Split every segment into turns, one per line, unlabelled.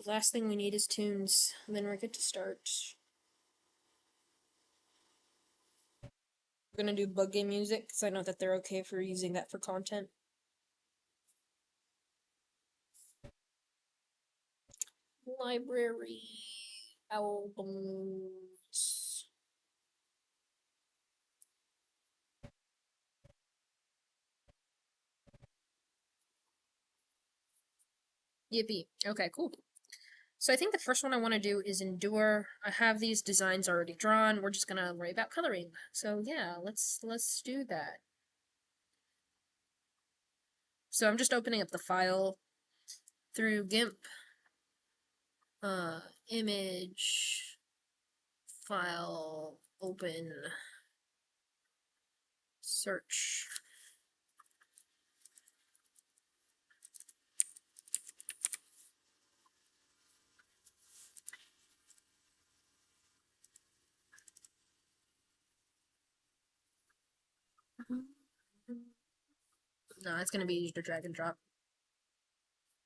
last thing we need is tunes, and then we're good to start. We're gonna do bug game music, because I know that they're okay for using that for content. Library albums. Yippee. Okay, cool. So I think the first one I want to do is Endure. I have these designs already drawn. We're just gonna worry about coloring. So yeah, let's do that. So I'm just opening up the file through GIMP. Uh, Image, file, open, search. No, it's gonna be easier to drag and drop.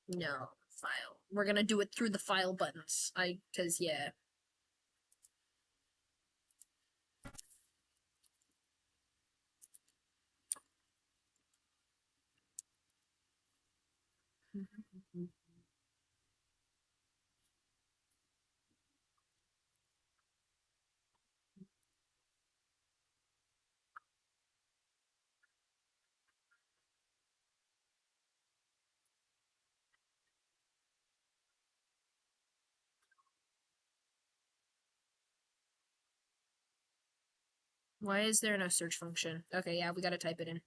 No, file. We're gonna do it through the file buttons. Cause yeah. Why is there no search function? Okay, yeah, we gotta type it in.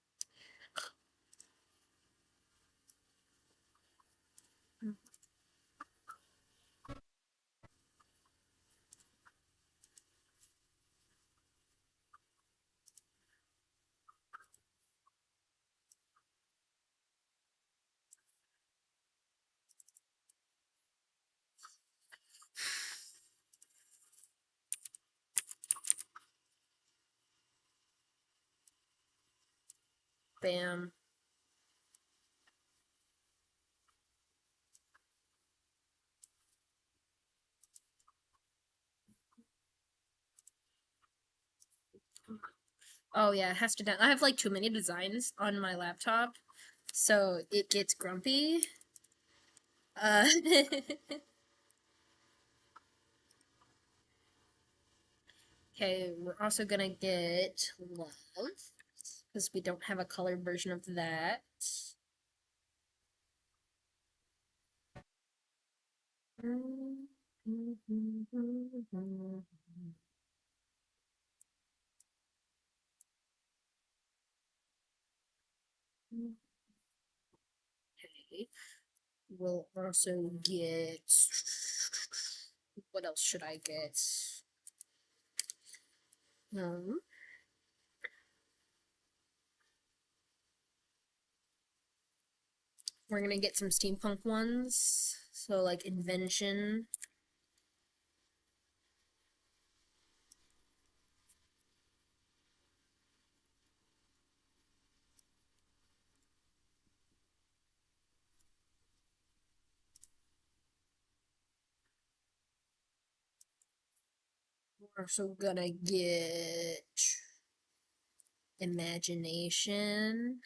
Bam. Oh yeah, it has to down. I have like too many designs on my laptop, so it gets grumpy. Uh, okay, we're also gonna get love because we don't have a colored version of that. Okay, we'll also get. What else should I get? Um, we're gonna get some steampunk ones. So like invention. We're also gonna get imagination.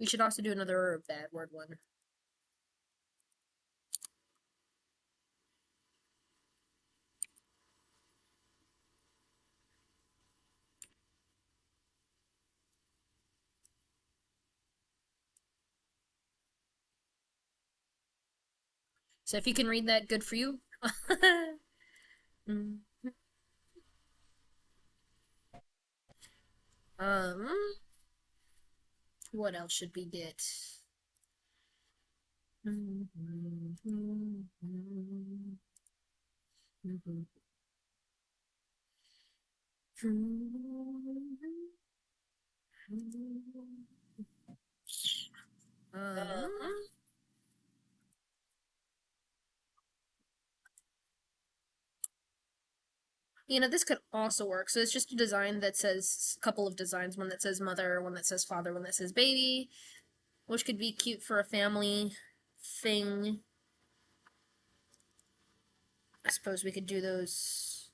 We should also do another bad word one. So if you can read that, good for you. Mm. Um, what else should we get? Um, You know, this could also work. So it's just a design that says, a couple of designs, one that says mother, one that says father, one that says baby, which could be cute for a family thing. I suppose we could do those.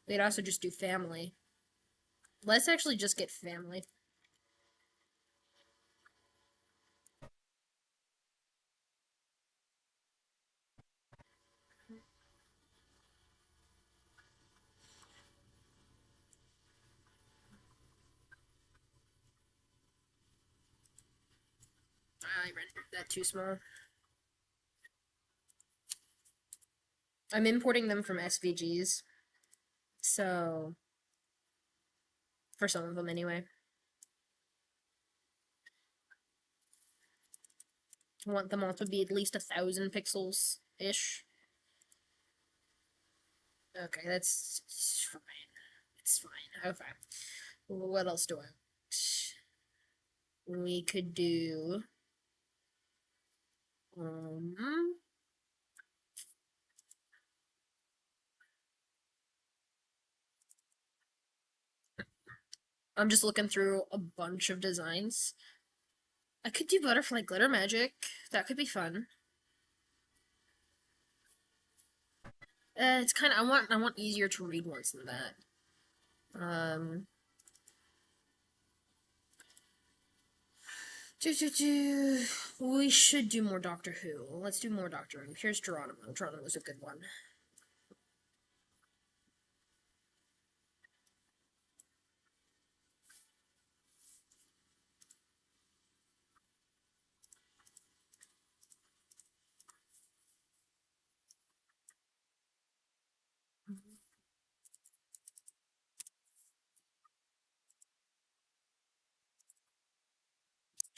We could also just do family. Let's actually just get family. I rendered that too small. I'm importing them from SVGs. So, for some of them anyway. I want them all to be at least 1,000 pixels-ish. Okay, that's fine. It's fine. Okay. What else do I want? We could do... Um... I'm just looking through a bunch of designs. I could do butterfly glitter magic. That could be fun. It's kind of I want easier to read ones than that. Um, we should do more Doctor Who. Let's do more Doctor Who. Here's Geronimo. Geronimo's a good one.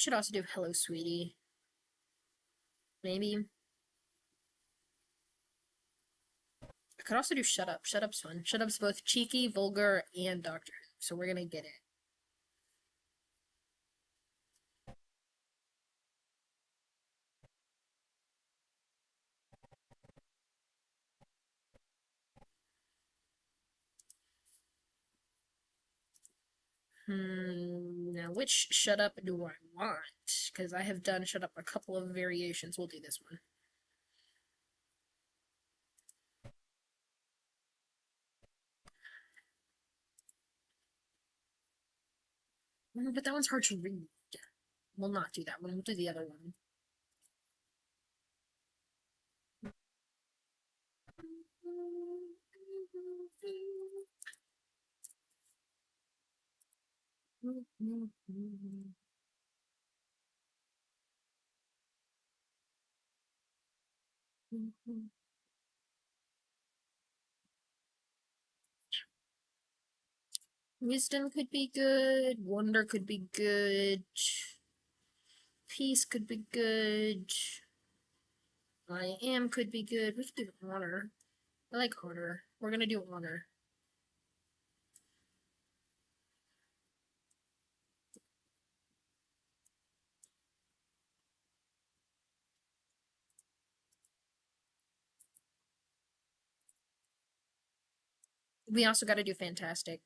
Should also do Hello Sweetie. Maybe. I could also do Shut Up. Shut Up's fun. Shut Up's both cheeky, vulgar, and Doctor Who. So we're gonna get it. Now which Shut Up do I want? Because I have done Shut Up a couple of variations. We'll do this one. But that one's hard to read. We'll not do that one. We'll do the other one. Wisdom could be good. Wonder could be good. Peace could be good. I am could be good. We could do honor. I like honor. We're gonna do honor. We also gotta do fantastic.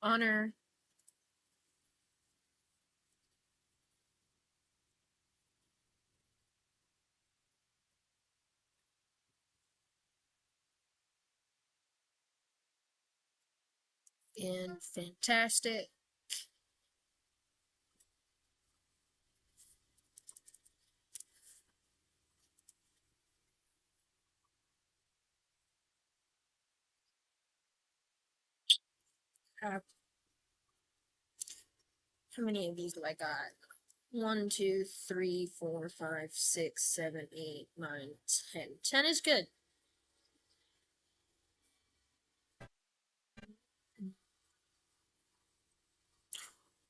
Honor. And fantastic. How many of these do I got? 1, 2, 3, 4, 5, 6, 7, 8, 9, 10. 10 is good.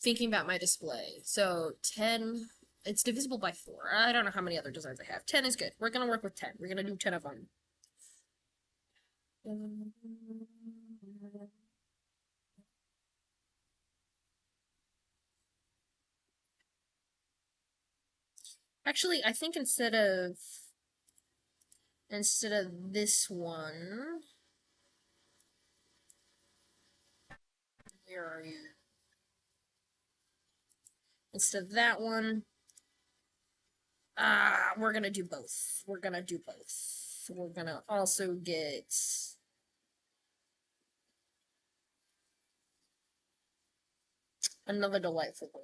Thinking about my display. So 10, it's divisible by 4. I don't know how many other designs I have. 10 is good. We're gonna work with 10. We're gonna do 10 of them. Actually, I think instead of this one, where are you? Instead of that one, we're gonna do both. We're gonna do both. We're gonna also get another delightful word.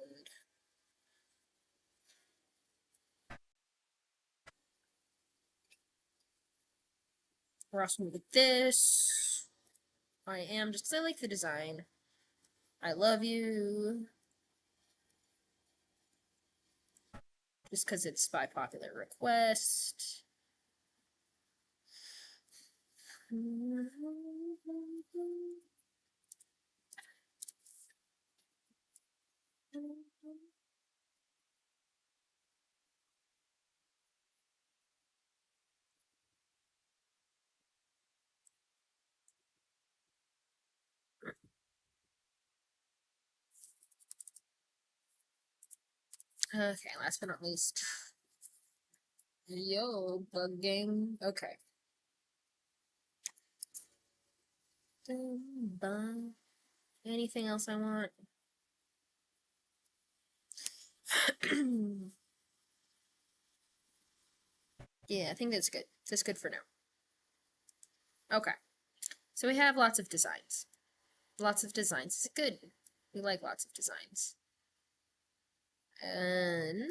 We're also gonna get this. I am, just because I like the design. I love you. Just because it's by popular request. Okay, last but not least. Yo, bug game. Okay. Anything else I want? Yeah, I think that's good. That's good for now. Okay. So we have lots of designs. Lots of designs is good. We like lots of designs. And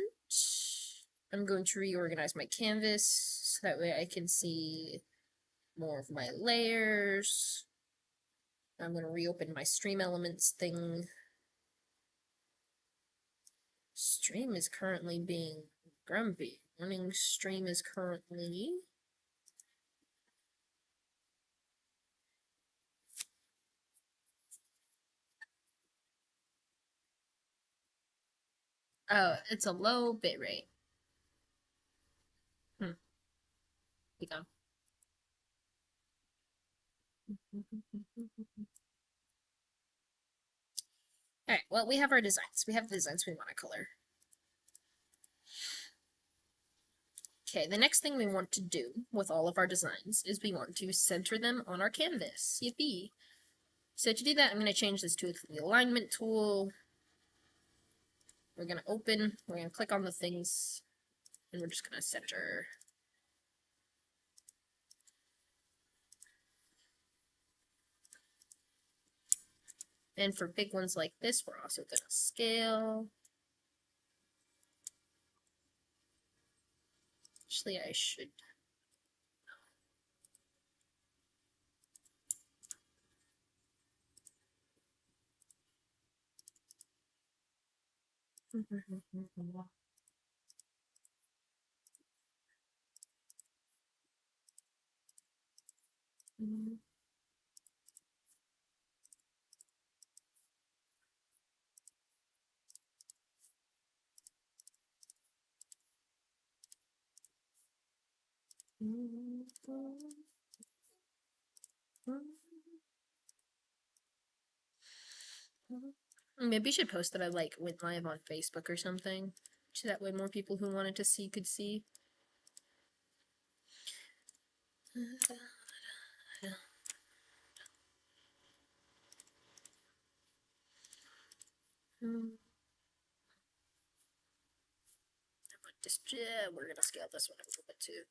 I'm going to reorganize my canvas so that way I can see more of my layers. I'm going to reopen my stream elements thing. Stream is currently being grumpy. Running stream is currently... Oh, it's a low bitrate. Be gone. Alright, well, we have our designs. We have the designs we want to color. Okay, the next thing we want to do with all of our designs is we want to center them on our canvas. Yippee! So to do that, I'm going to change this to the alignment tool. We're going to open, we're going to click on the things, and we're just going to center. And for big ones like this, we're also going to scale. Actually, I should. Maybe you should post that I like went live on Facebook or something. So that way more people who wanted to see could see. We're gonna scale this one a little bit too.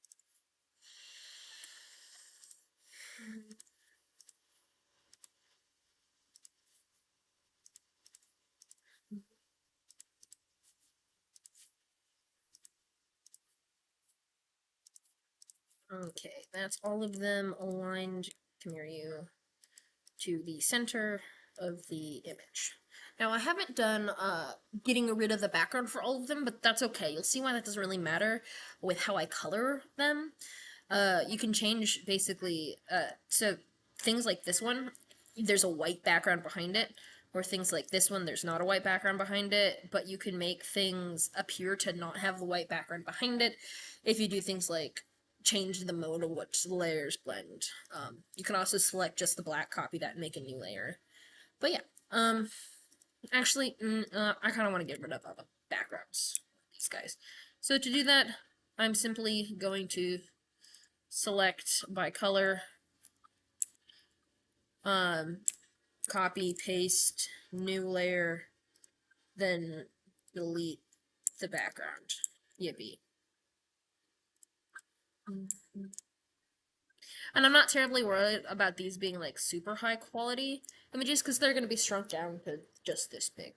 Okay, that's all of them aligned, come here you, to the center of the image. Now I haven't done getting rid of the background for all of them, but that's okay. You'll see why that doesn't really matter with how I color them. You can change basically, so things like this one, there's a white background behind it, or things like this one, there's not a white background behind it, but you can make things appear to not have the white background behind it if you do things like change the mode of which layers blend. You can also select just the black, copy that, and make a new layer. But yeah, actually, I kind of want to get rid of all the backgrounds, these guys. So to do that, I'm simply going to select by color, copy, paste, new layer, then delete the background. Yippee. And I'm not terribly worried about these being like super high quality images because they're going to be shrunk down to just this big.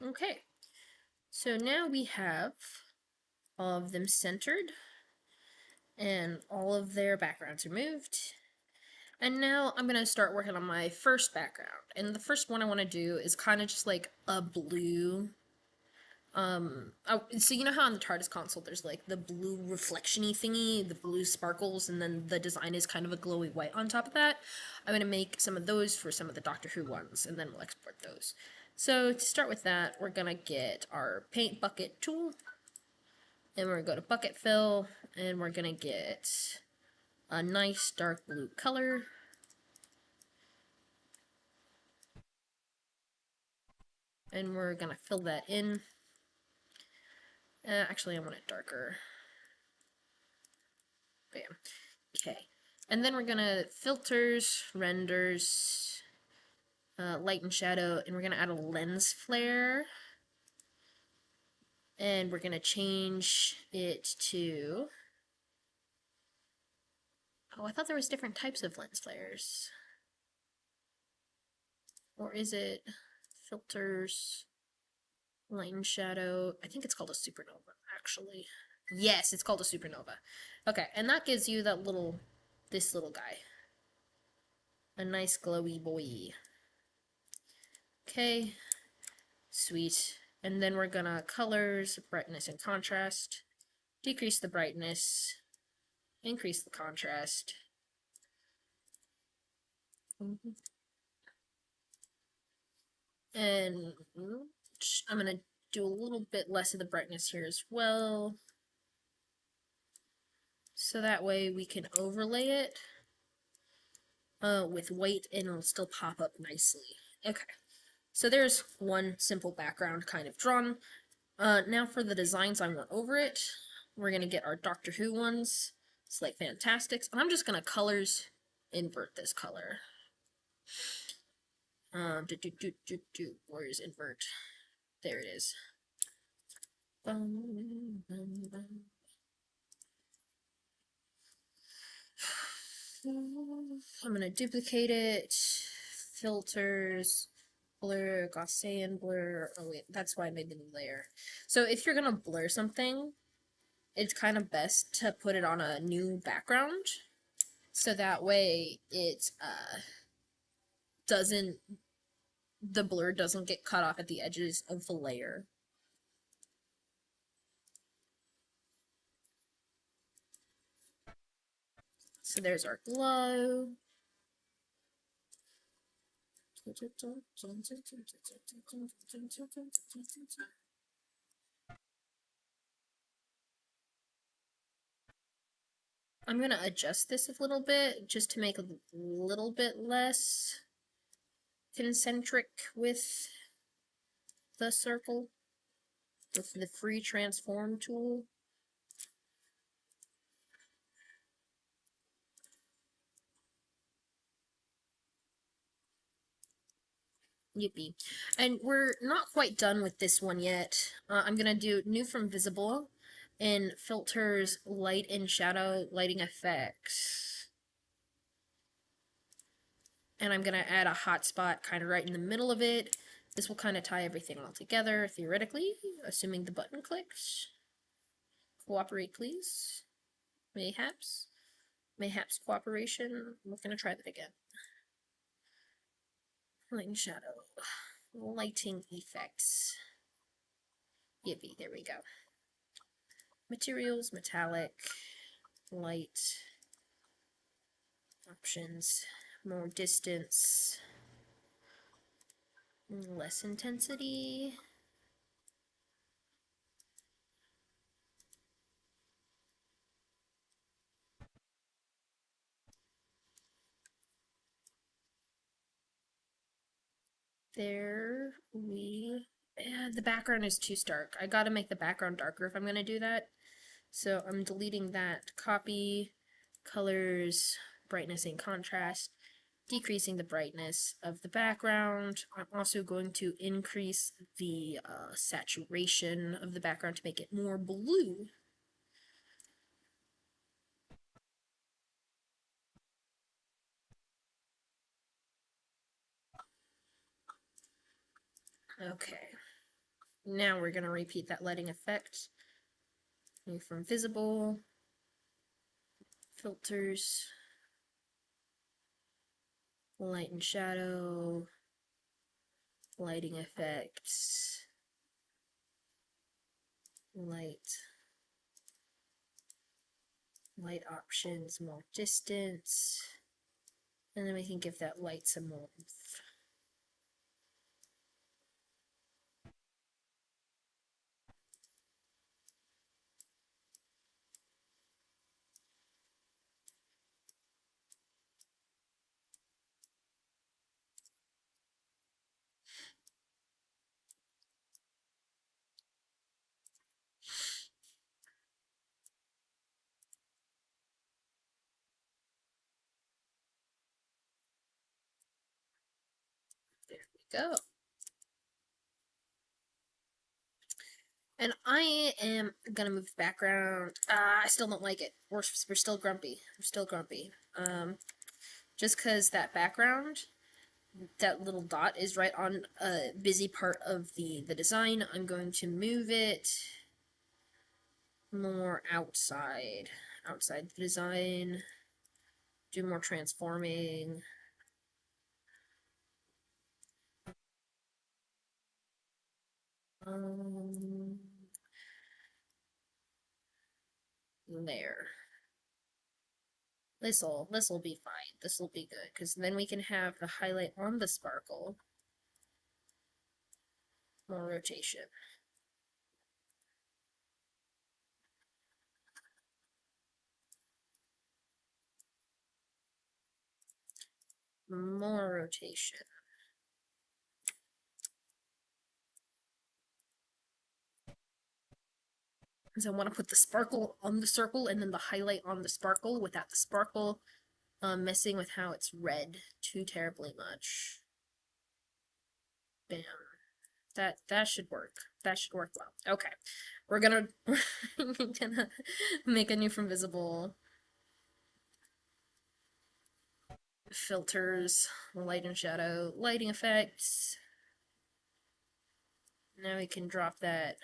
Okay, so now we have all of them centered and all of their backgrounds removed. And now I'm going to start working on my first background. And the first one I want to do is kind of just like a blue. So you know how on the TARDIS console there's like the blue reflection-y thingy, the blue sparkles, and then the design is kind of a glowy white on top of that? I'm going to make some of those for some of the Doctor Who ones, and then we'll export those. So to start with that, we're going to get our paint bucket tool, and we're going to go to bucket fill, and we're going to get a nice dark blue color. And we're going to fill that in. Actually, I want it darker. Bam. Okay. And then we're going to filters, renders, light and shadow, and we're going to add a lens flare. And we're going to change it to... Oh, I thought there was different types of lens flares. Or is it filters, light and shadow? I think it's called a supernova, actually. Yes, it's called a supernova. Okay, and that gives you that little, this little guy. A nice glowy boy. Okay, sweet. And then we're gonna colors, brightness, and contrast. Decrease the brightness, increase the contrast. And I'm gonna do a little bit less of the brightness here as well. So that way we can overlay it with white and it'll still pop up nicely. Okay, so there's one simple background kind of drawn. Now for the designs I want over it, we're gonna get our Doctor Who ones. It's like Fantastics, and I'm just gonna colors invert this color. Where is invert? There it is. I'm gonna duplicate it. Filters, blur, Gaussian blur. Oh wait, that's why I made the new layer. So if you're gonna blur something, it's kind of best to put it on a new background, so that way it doesn't, the blur doesn't get cut off at the edges of the layer. So there's our glow. I'm gonna adjust this a little bit just to make it a little bit less concentric with the circle, with the free transform tool. Yippee. And we're not quite done with this one yet. I'm gonna do new from visible in filters, light and shadow, lighting effects. And I'm gonna add a hotspot kind of right in the middle of it. This will kind of tie everything all together, theoretically, assuming the button clicks. Cooperate, please. Mayhaps. Mayhaps cooperation. We're gonna try that again. Light and shadow. Lighting effects. Yippee, there we go. Materials, metallic. light options, more distance, less intensity. There we... the background is too stark. I gotta make the background darker if I'm gonna do that. So I'm deleting that. Copy, colors, brightness and contrast, decreasing the brightness of the background. I'm also going to increase the saturation of the background to make it more blue. Okay. Now we're going to repeat that lighting effect. Move from visible, filters, light and shadow, lighting effects, light, light options, more distance, and then we can give that light some warmth. There we go. And I am gonna move the background. I still don't like it. We're still grumpy. We're still grumpy. Just because that background, that little dot is right on a busy part of the design, I'm going to move it more outside the design, do more transforming. Um, there. This'll be fine. This'll be good because then we can have the highlight on the sparkle. More rotation. More rotation. So I want to put the sparkle on the circle and then the highlight on the sparkle without the sparkle messing with how it's red too terribly much. Bam. That should work. That should work well. Okay. We're gonna make a new from visible filters, light and shadow, lighting effects. Now we can drop that.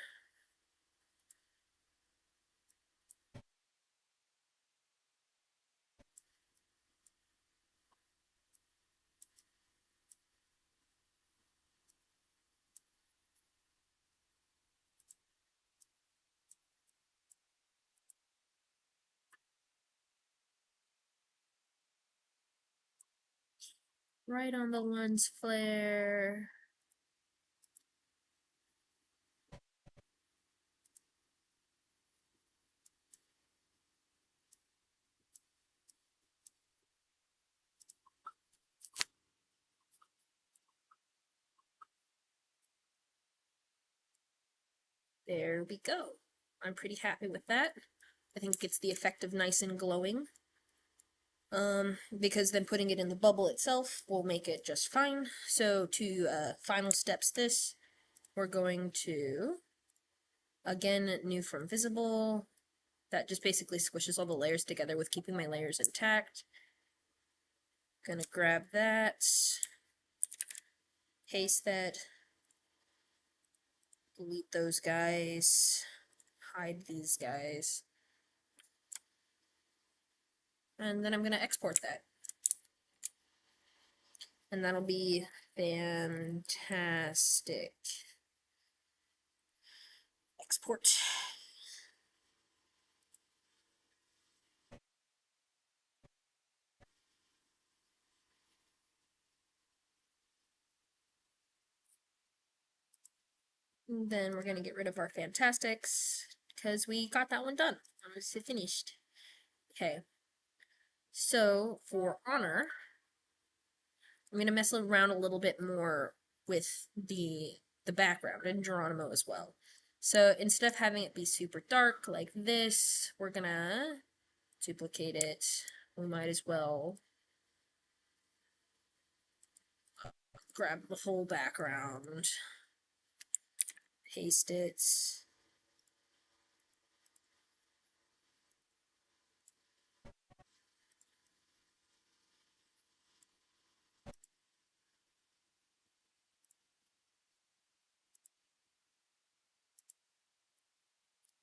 Right on the lens flare. There we go. I'm pretty happy with that. I think it gets the effect of nice and glowing. Because then putting it in the bubble itself will make it just fine. So to final steps this, we're going to, again, new from visible. That just basically squishes all the layers together with keeping my layers intact. Gonna grab that, paste that, delete those guys, hide these guys, and then I'm gonna export that. And that'll be fantastic. Export. And then we're gonna get rid of our Fantastics because we got that one done. It's finished. Okay. So for honor, I'm gonna mess around a little bit more with the background and Geronimo as well. So instead of having it be super dark like this, we're gonna duplicate it. We might as well grab the whole background, paste it.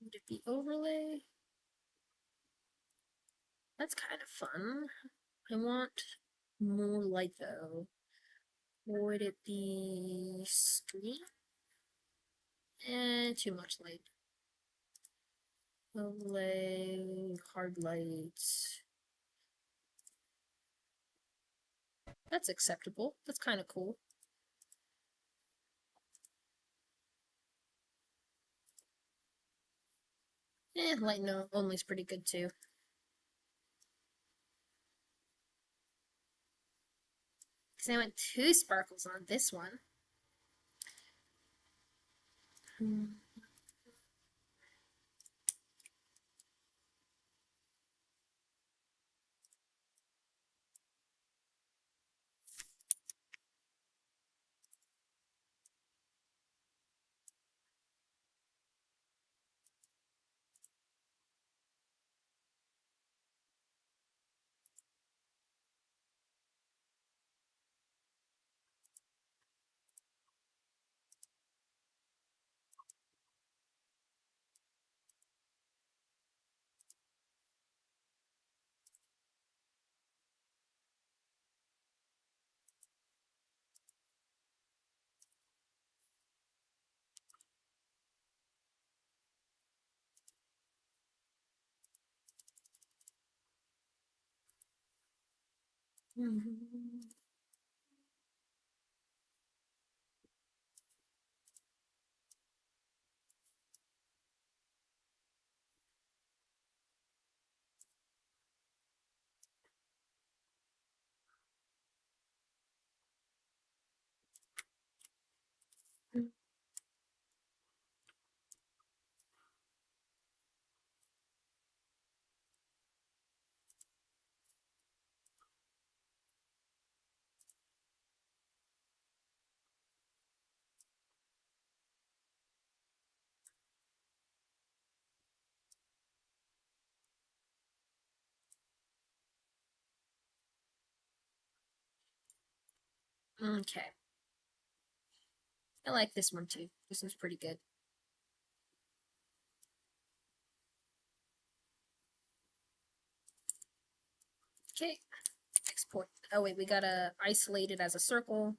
Would it be overlay? That's kind of fun. I want more light though. Would it be screen? Too much light. Overlay, hard lights. That's acceptable. That's kind of cool. Light no only is pretty good too. Because I went 2 sparkles on this one. Okay. I like this one too. This one's pretty good. Okay. Export. Oh wait, we gotta isolate it as a circle.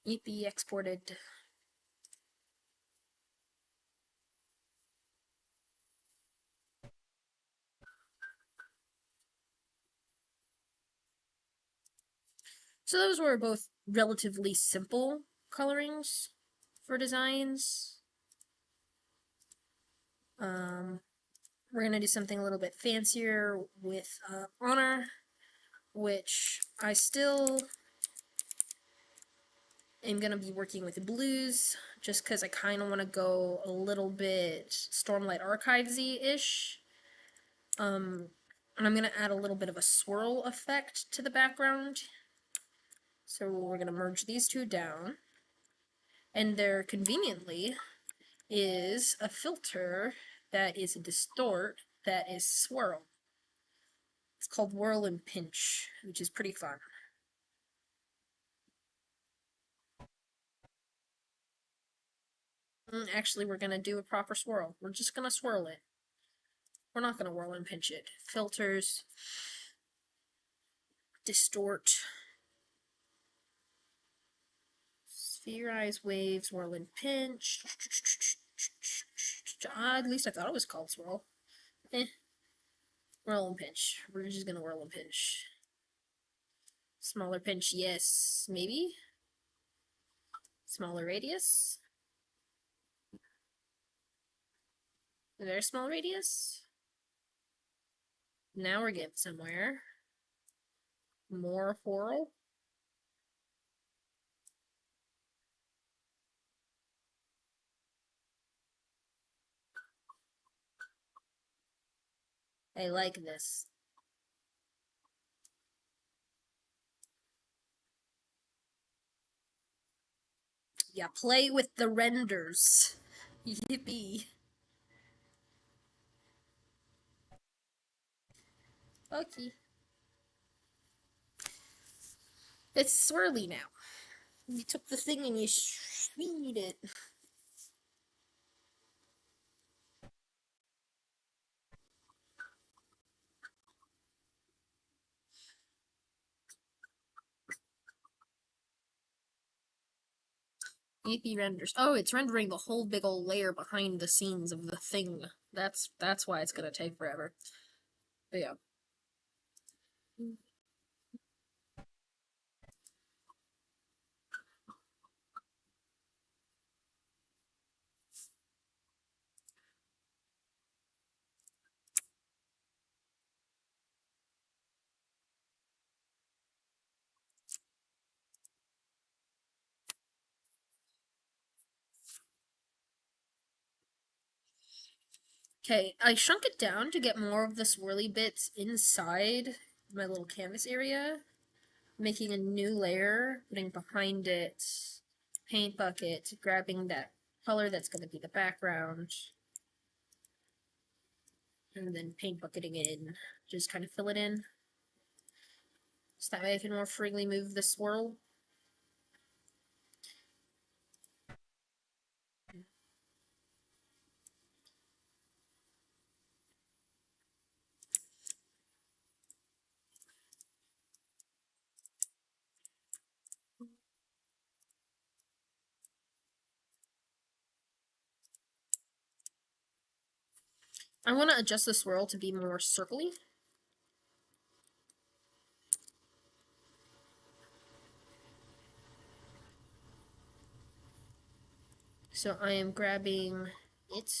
EP exported. So those were both relatively simple colorings for designs. We're gonna do something a little bit fancier with honor, which I still am gonna be working with blues, just because I kind of want to go a little bit Stormlight Archives-y-ish. And I'm gonna add a little bit of a swirl effect to the background. So we're gonna merge these two down, and there conveniently is a filter that is a distort that is swirl. It's called Whirl and Pinch, which is pretty fun. Actually, we're gonna do a proper swirl. We're just gonna swirl it. We're not gonna whirl and pinch it. Filters. Distort. Spherize waves, whirl and pinch. At least I thought it was called swirl. Whirl and pinch. We're just gonna whirl and pinch. Smaller pinch, yes. Maybe? Smaller radius? A very small radius? Now we're getting somewhere. More whirl? I like this. Yeah, play with the renders. Yippee. Okay. It's swirly now. You took the thing and you sweet it. AP renders. Oh, it's rendering the whole big old layer behind the scenes of the thing. That's why it's gonna take forever. But yeah. Okay, I shrunk it down to get more of the swirly bits inside my little canvas area, making a new layer, putting behind it paint bucket, grabbing that color that's going to be the background, and then paint bucketing it in. Just kind of fill it in. So that way I can more freely move the swirl. I want to adjust the swirl to be more circly. So I am grabbing it,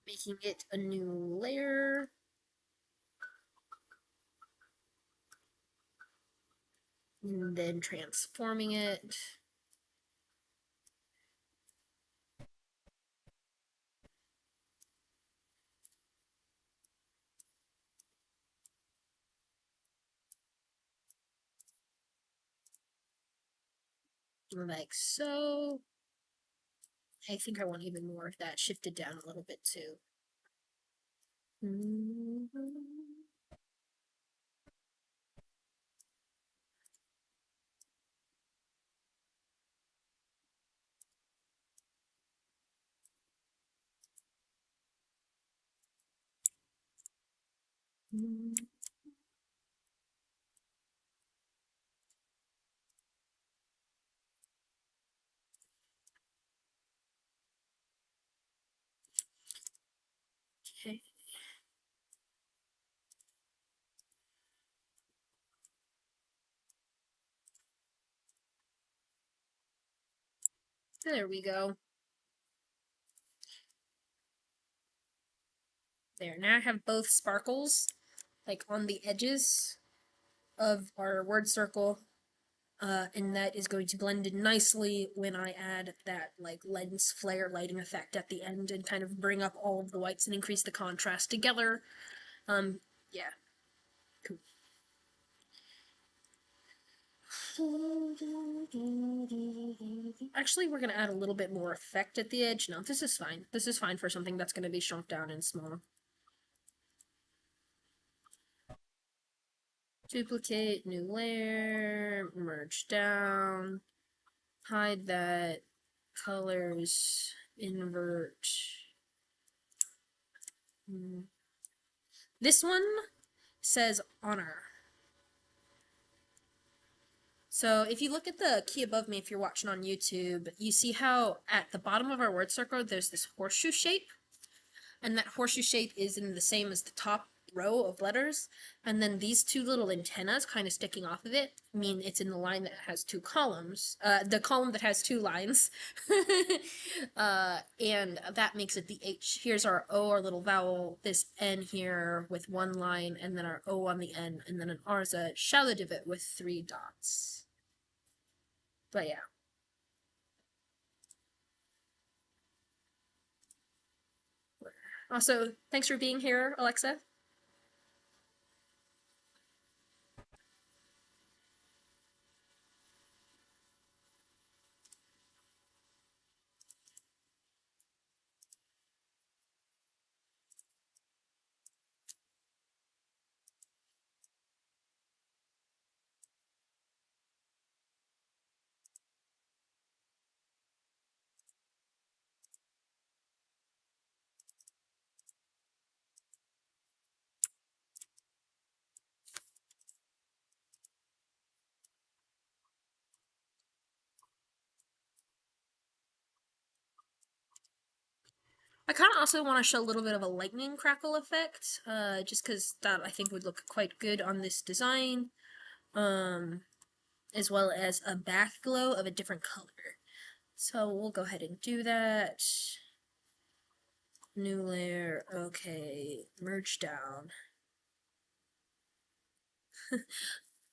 making it a new layer, and then transforming it. Like so. I think I want even more of that shifted down a little bit too. Okay. There we go. There, now I have both sparkles, like on the edges of our word circle, and that is going to blend in nicely when I add that like lens flare lighting effect at the end and kind of bring up all of the whites and increase the contrast together. Yeah. Cool. Actually, we're gonna add a little bit more effect at the edge. No, this is fine. This is fine for something that's gonna be shrunk down and small. Duplicate, new layer, merge down, hide that, colors, invert. This one says honor. So if you look at the key above me, if you're watching on YouTube, you see how at the bottom of our word circle, there's this horseshoe shape, and that horseshoe shape is in the same as the top row of letters, and then these two little antennas kind of sticking off of it mean it's in the line that has two columns, the column that has two lines, and that makes it the H. Here's our O, our little vowel, this N here with one line, and then our O on the N, and then an R is a shallow divot with 3 dots. But yeah. Also, thanks for being here, Alexa. I kind of also want to show a little bit of a lightning crackle effect, just because that I think would look quite good on this design, as well as a back glow of a different color. So we'll go ahead and do that. New layer, okay, merge down.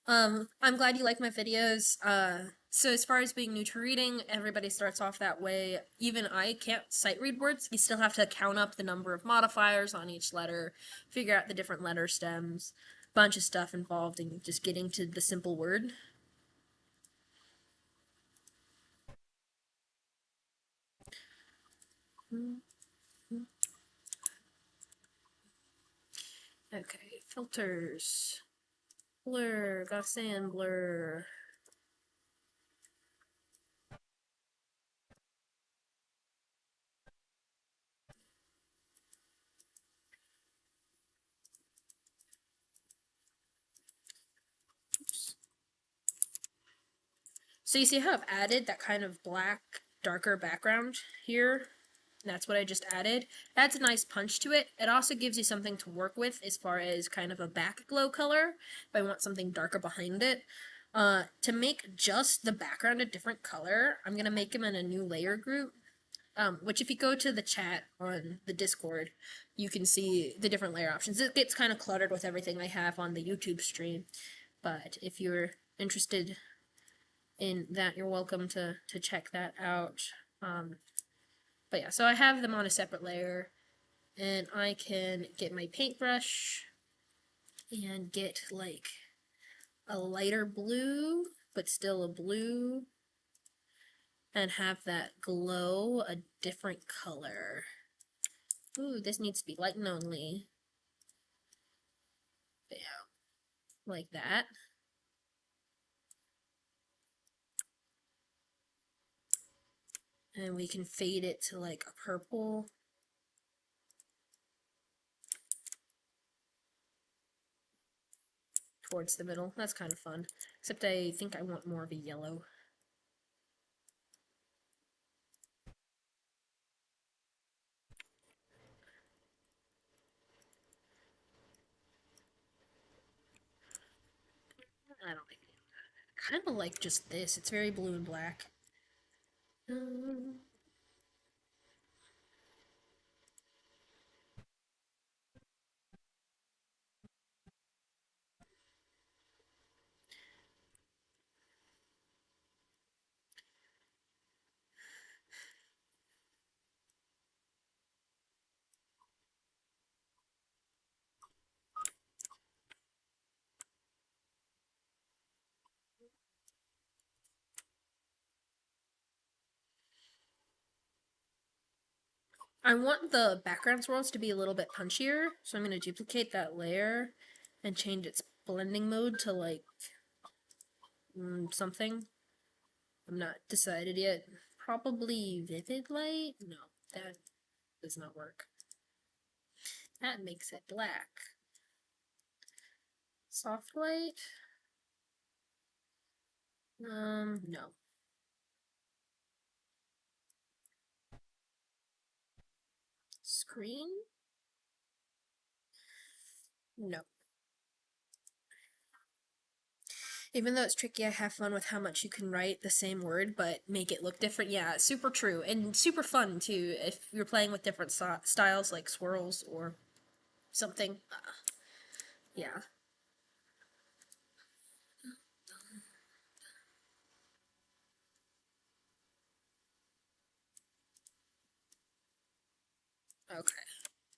I'm glad you like my videos. So as far as being new to reading, everybody starts off that way. Even I can't sight read words. You still have to count up the number of modifiers on each letter, figure out the different letter stems, bunch of stuff involved in just getting to the simple word. Okay, filters. Blur, Gaussian blur. So you see how I've added that kind of black, darker background here? That's what I just added. Adds a nice punch to it. It also gives you something to work with as far as kind of a back glow color, if I want something darker behind it. To make just the background a different color, I'm going to make them in a new layer group, which if you go to the chat on the Discord, you can see the different layer options. It gets kind of cluttered with everything I have on the YouTube stream, but if you're interested in that, you're welcome to check that out. But yeah, so I have them on a separate layer, and I can get my paintbrush and get like a lighter blue, but still a blue, and have that glow a different color. Ooh, this needs to be light and only. Yeah, like that. And we can fade it to like a purple. Towards the middle. That's kind of fun. Except I think I want more of a yellow. I don't think. I kind of like just this. It's very blue and black. I want the background swirls to be a little bit punchier, so I'm going to duplicate that layer and change its blending mode to like something. I'm not decided yet. Probably vivid light? No, that does not work. That makes it black. Soft light? No. Screen? No. Even though it's tricky, I have fun with how much you can write the same word but make it look different. Yeah, super true. And super fun too if you're playing with different styles like swirls or something. Yeah. Okay.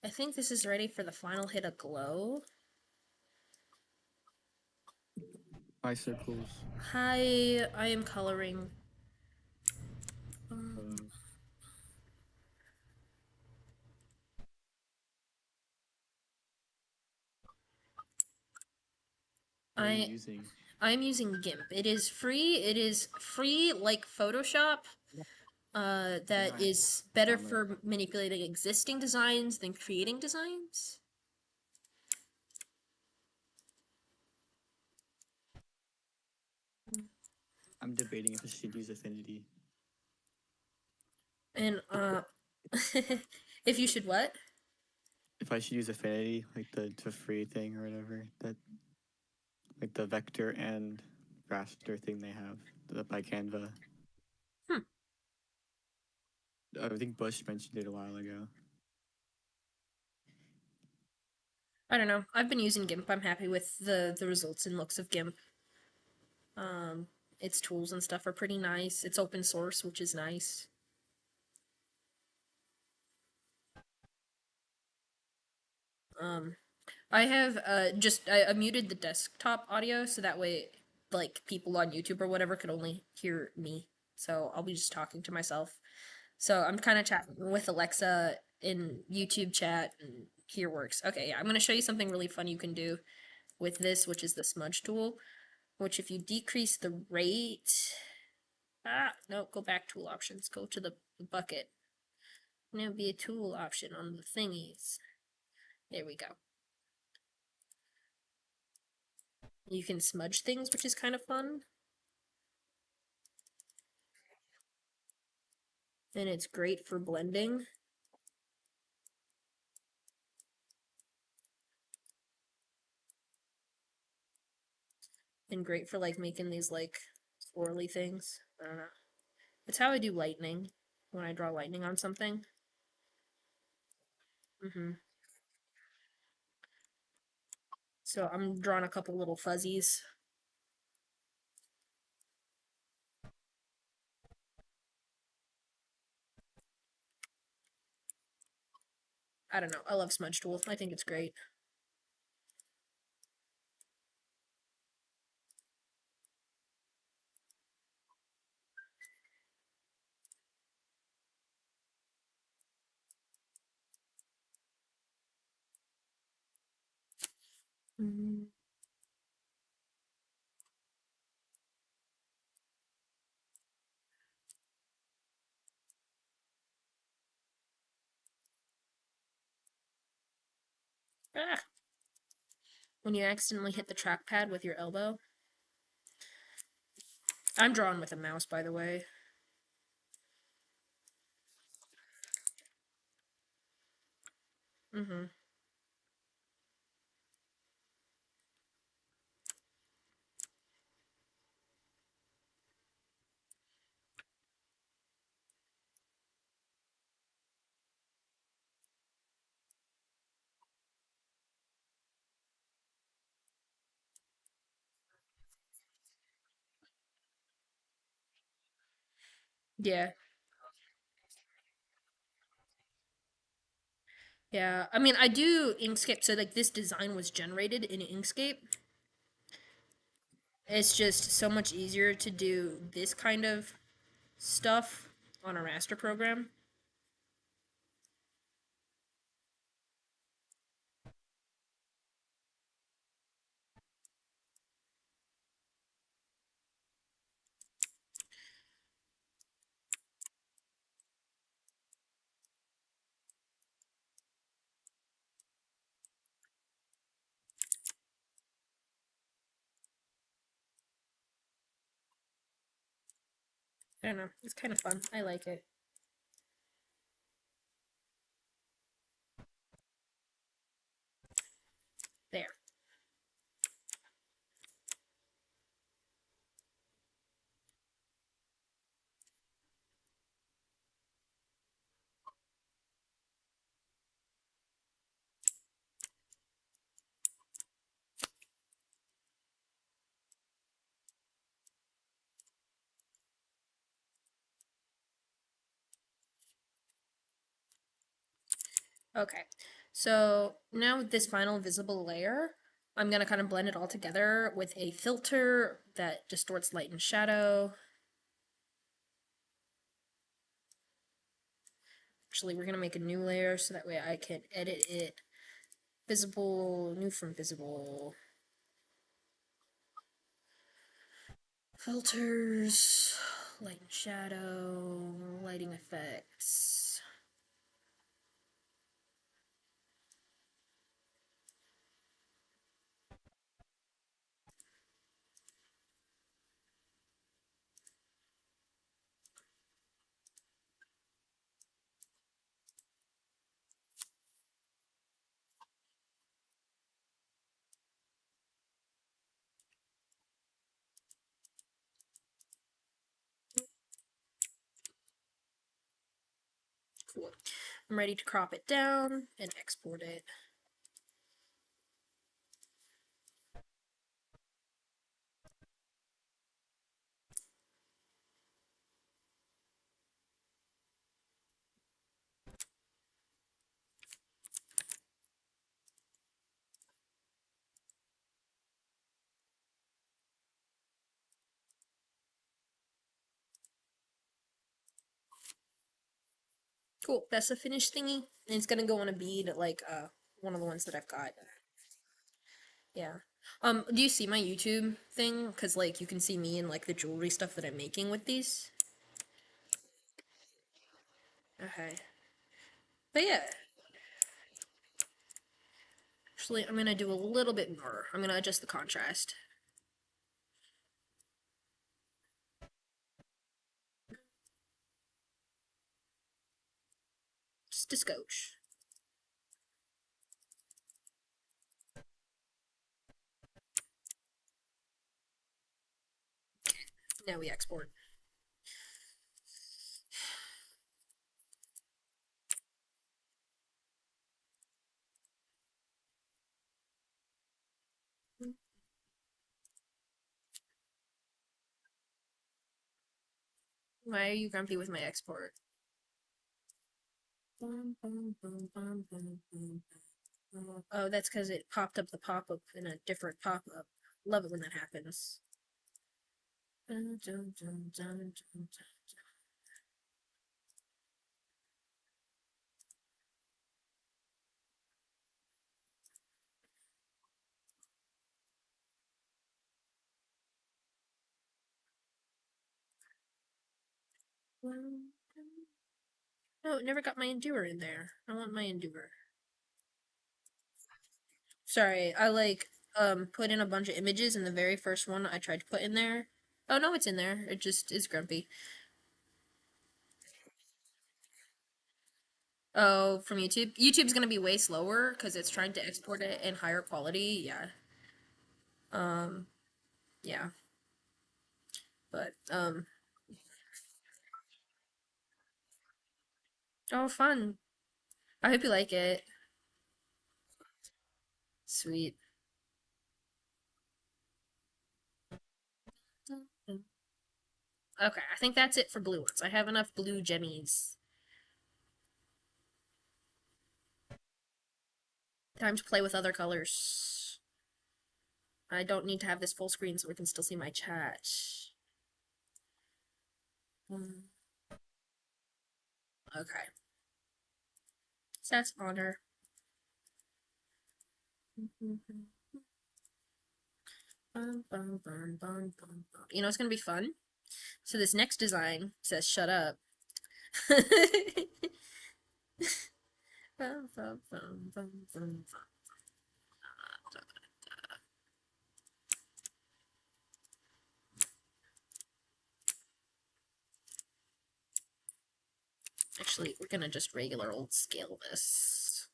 I think this is ready for the final hit of glow.
Eye circles.
Hi, I am coloring.
Uh, what are you
I
using?
I'm using GIMP. It is free. It is free like Photoshop.
Yeah,
That
I
is better
download.
for manipulating existing designs than creating designs.
I'm debating if I should use Affinity.
And if you should what?
If I should use Affinity, like the free thing or whatever, that like the vector and raster thing they have by Canva.
Hmm.
I think Bush mentioned it a while ago.
I don't know. I've been using GIMP. I'm happy with the results and looks of GIMP. Um, its tools and stuff are pretty nice. It's open source, which is nice. Um, I have I muted the desktop audio so that way like people on YouTube or whatever could only hear me. So I'll be just talking to myself. So I'm kind of chatting with Alexa in YouTube chat and here works. Okay, yeah, I'm gonna show you something really fun you can do with this, which is the smudge tool. Which if you decrease the rate, no, go back tool options. Go to the bucket. And there'll be a tool option on the thingies. There we go. You can smudge things, which is kind of fun. And it's great for blending and great for like making these like swirly things. I don't know. It's how I do lightning when I draw lightning on something. So I'm drawing a couple little fuzzies. I don't know. I love smudge tools. I think it's great. Mm. Ah! When you accidentally hit the trackpad with your elbow. I'm drawing with a mouse, by the way. Mm-hmm. Yeah. Yeah. I mean, I do Inkscape, so like this design was generated in Inkscape. It's just so much easier to do this kind of stuff on a raster program. I don't know. It's kind of fun. I like it. There. Okay. So now with this final visible layer, I'm going to kind of blend it all together with a filter that distorts light and shadow. Actually, we're going to make a new layer so that way I can edit it. Visible, new from visible. Filters, light and shadow, lighting effects. Cool. I'm ready to crop it down and export it. Cool. That's the finished thingy. And it's gonna go on a bead like one of the ones that I've got. Yeah. Do you see my YouTube thing? Cause like you can see me and like the jewelry stuff that I'm making with these. Okay. But yeah. Actually, I'm gonna do a little bit more. I'm gonna adjust the contrast. Just a scotch. Now we export. Why are you grumpy with my export? Oh, that's because it popped up the pop-up in a different pop-up. Love it when that happens. No, it never got my endurer in there. I want my endurer. Sorry, I like put in a bunch of images and the very first one I tried to put in there. Oh no, it's in there. It just is grumpy. Oh, from YouTube? YouTube's gonna be way slower because it's trying to export it in higher quality. Yeah. Um, yeah. But oh fun. I hope you like it. Sweet. Okay, I think that's it for blue ones. I have enough blue gemmies. Time to play with other colors. I don't need to have this full screen so we can still see my chat. Okay. So that's honor. You know it's gonna be fun? So this next design says shut up. Actually, we're gonna just regular old scale this.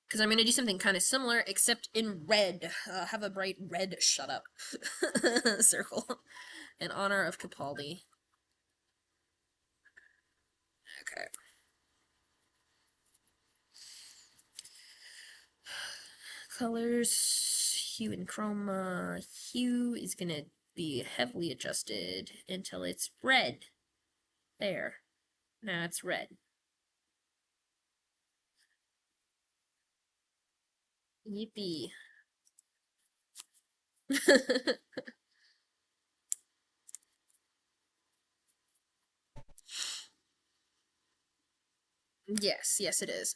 Because I'm gonna do something kind of similar, except in red. Have a bright red shut up circle in honor of Capaldi. Okay. Colors, hue and chroma. Hue is gonna be heavily adjusted until it's red. There. Now it's red. Yippee. Yes, yes it is.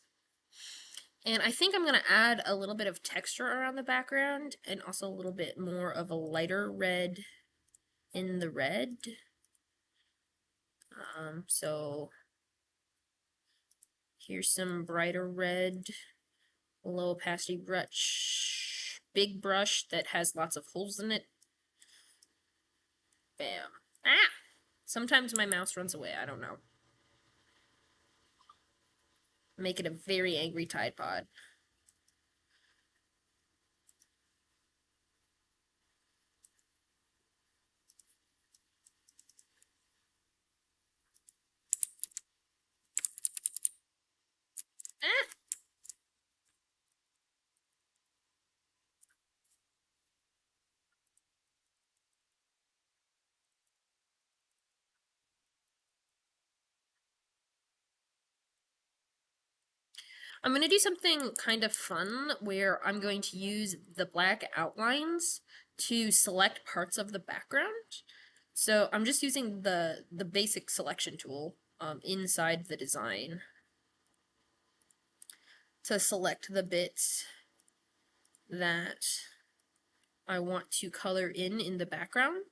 And I think I'm going to add a little bit of texture around the background and also a little bit more of a lighter red in the red. So here's some brighter red, low opacity brush, big brush that has lots of holes in it. Bam. Ah! Sometimes my mouse runs away, I don't know. Make it a very angry Tide Pod. Ah! I'm going to do something kind of fun where I'm going to use the black outlines to select parts of the background. So I'm just using the basic selection tool inside the design to select the bits that I want to color in the background.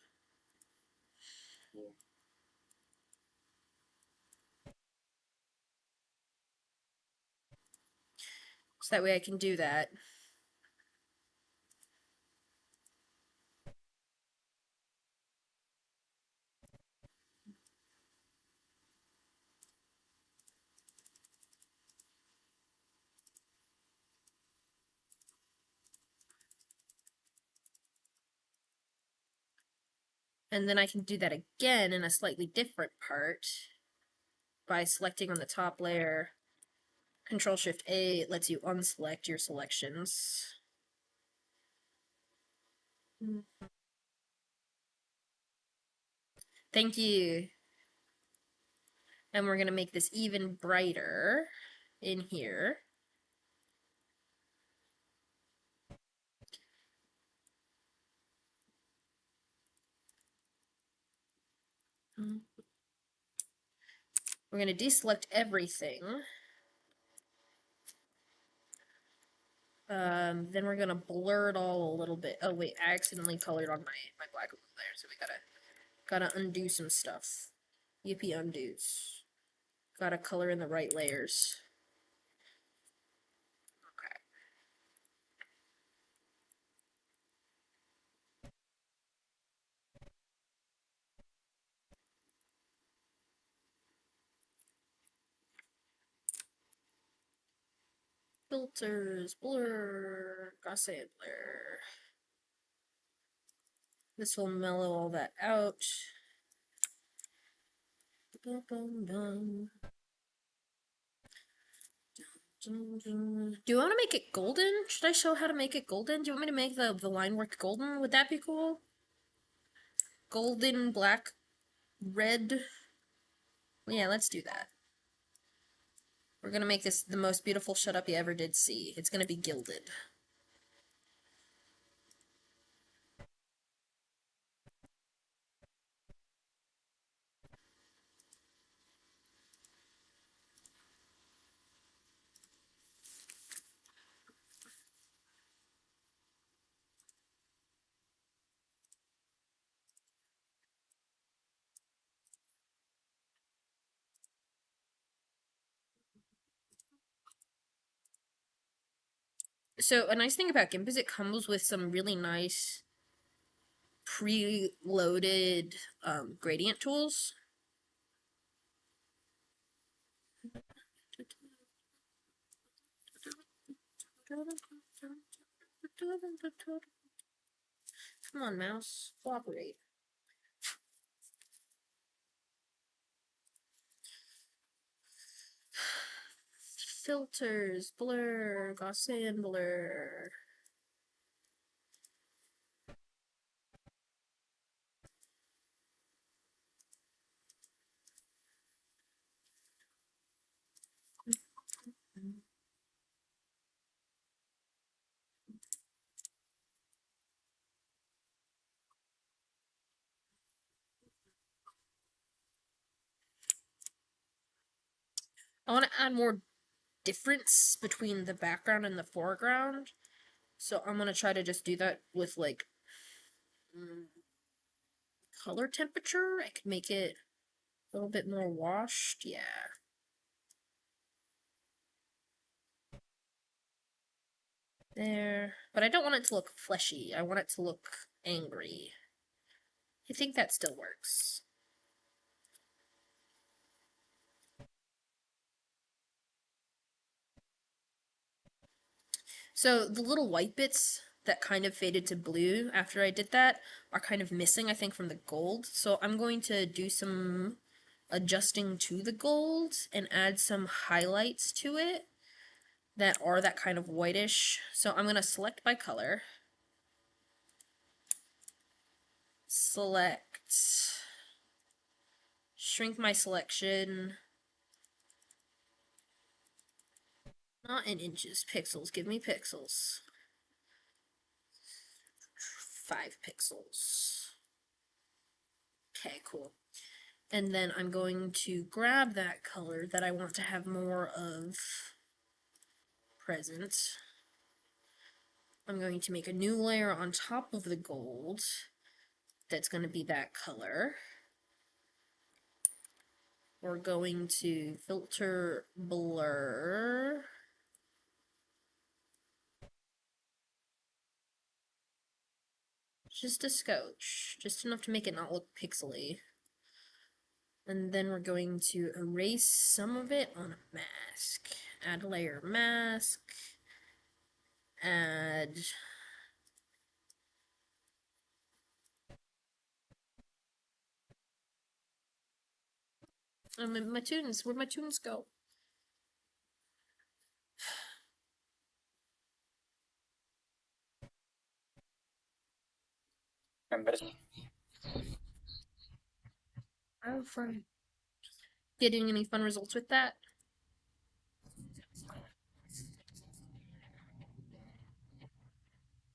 So that way I can do that. And then I can do that again in a slightly different part by selecting on the top layer. Control Shift A lets you unselect your selections. Thank you. And we're going to make this even brighter in here. We're going to deselect everything. Then we're going to blur it all a little bit. Oh wait, I accidentally colored on my black over there, so we gotta undo some stuff. Yippee undos. Gotta color in the right layers. Okay. Filters, blur, Gauss blur. This will mellow all that out. Bum, bum, bum. Do you want to make it golden? Should I show how to make it golden? Do you want me to make the line work golden? Would that be cool? Golden, black, red. Yeah, let's do that. We're gonna make this the most beautiful shut up you ever did see. It's gonna be gilded. So a nice thing about GIMP is it comes with some really nice pre-loaded gradient tools. Come on, mouse. Cooperate. Filters, blur, Gaussian blur. I want to add more difference between the background and the foreground. So I'm going to try to just do that with like color temperature. I could make it a little bit more washed. Yeah. There. But I don't want it to look fleshy. I want it to look angry. I think that still works. So the little white bits that kind of faded to blue after I did that are kind of missing, I think, from the gold. So I'm going to do some adjusting to the gold and add some highlights to it that are that kind of whitish. So I'm going to select by color. Select. Shrink my selection. Not in inches, pixels. Give me pixels. 5 pixels. Okay, cool. And then I'm going to grab that color that I want to have more of present. I'm going to make a new layer on top of the gold that's going to be that color. We're going to filter blur. Just a scotch, just enough to make it not look pixely. And then we're going to erase some of it on a mask. Add layer mask. Add my tunes. Where'd my tunes go? Oh, fun. Getting any fun results with that?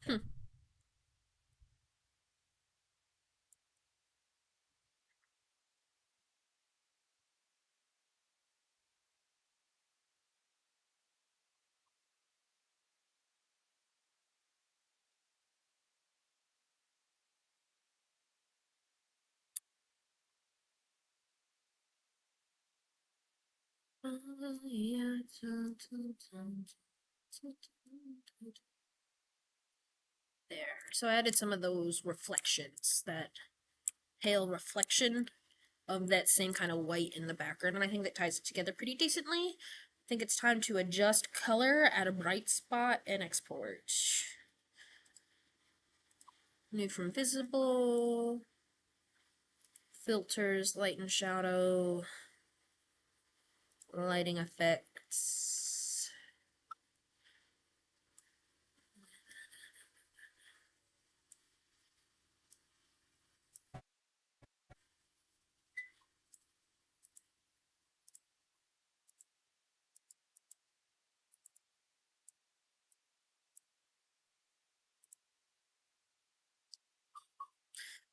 Hmm. There. So I added some of those reflections, that pale reflection of that same kind of white in the background, and I think that ties it together pretty decently. I think it's time to adjust color, add a bright spot, and export. New from visible, filters, light and shadow, lighting effects.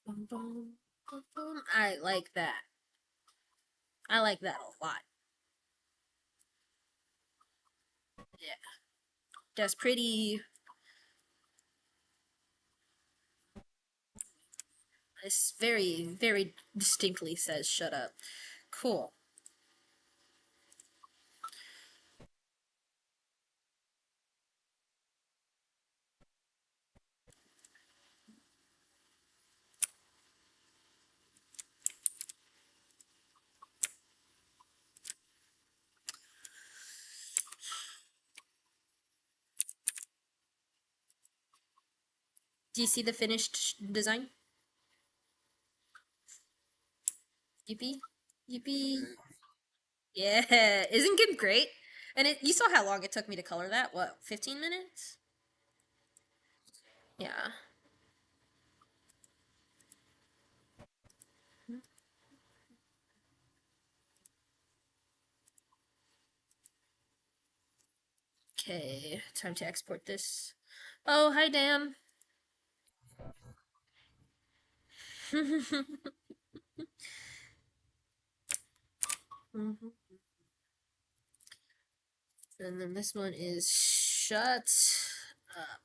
Boom, boom, boom, boom. I like that. I like that a lot. Yeah. That's pretty. This very, very distinctly says shut up. Cool. Do you see the finished design? Yippee. Yippee. Yeah, isn't it great? And you saw how long it took me to color that? What, 15 minutes? Yeah. Okay, time to export this. Oh, hi, Dan. And then this one is shut up.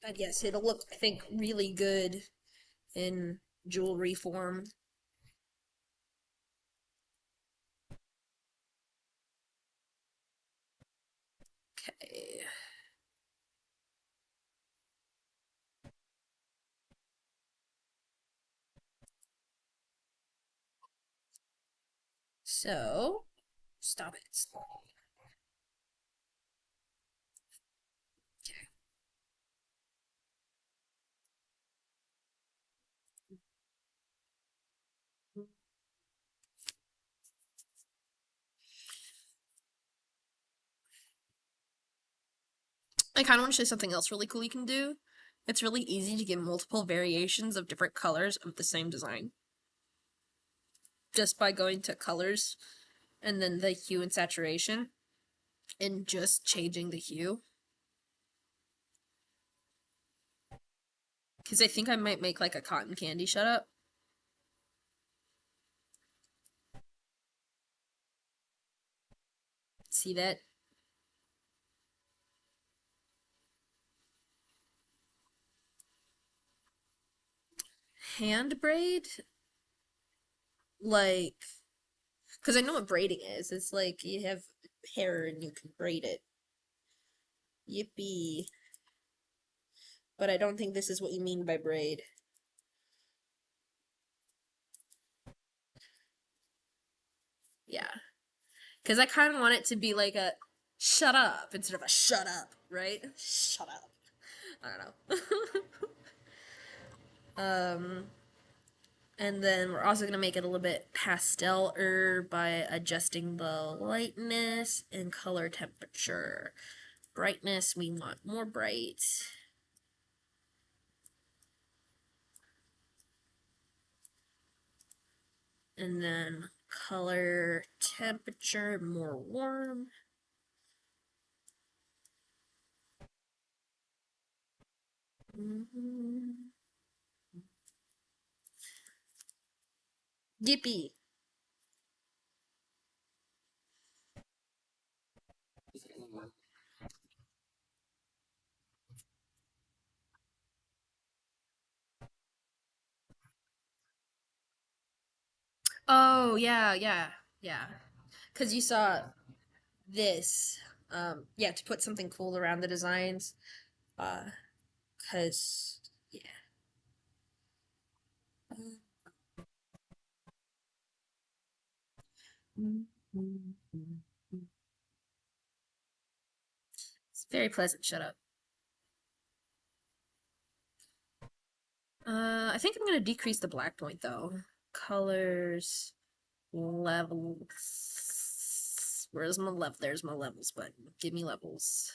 But yes, it'll look, I think, really good in jewelry form. Okay. So, stop it. I kind of want to show something else really cool you can do. It's really easy to get multiple variations of different colors of the same design. Just by going to colors and then the hue and saturation and just changing the hue. Because I think I might make like a cotton candy shut up. See that? Hand braid? Like, because I know what braiding is. It's like you have hair and you can braid it. Yippee. But I don't think this is what you mean by braid. Yeah. Because I kind of want it to be like a shut up instead of a shut up, right? Shut up. I don't know. And then we're also going to make it a little bit pastel-er by adjusting the lightness and color temperature. Brightness, we want more bright. And then color temperature, more warm. Yippee. Oh, yeah, yeah, yeah. Because you saw this. Yeah, to put something cool around the designs. Because, yeah. It's very pleasant. Shut up. I think I'm gonna decrease the black point though. Colors, levels. Where's my level? There's my levels button. Give me levels.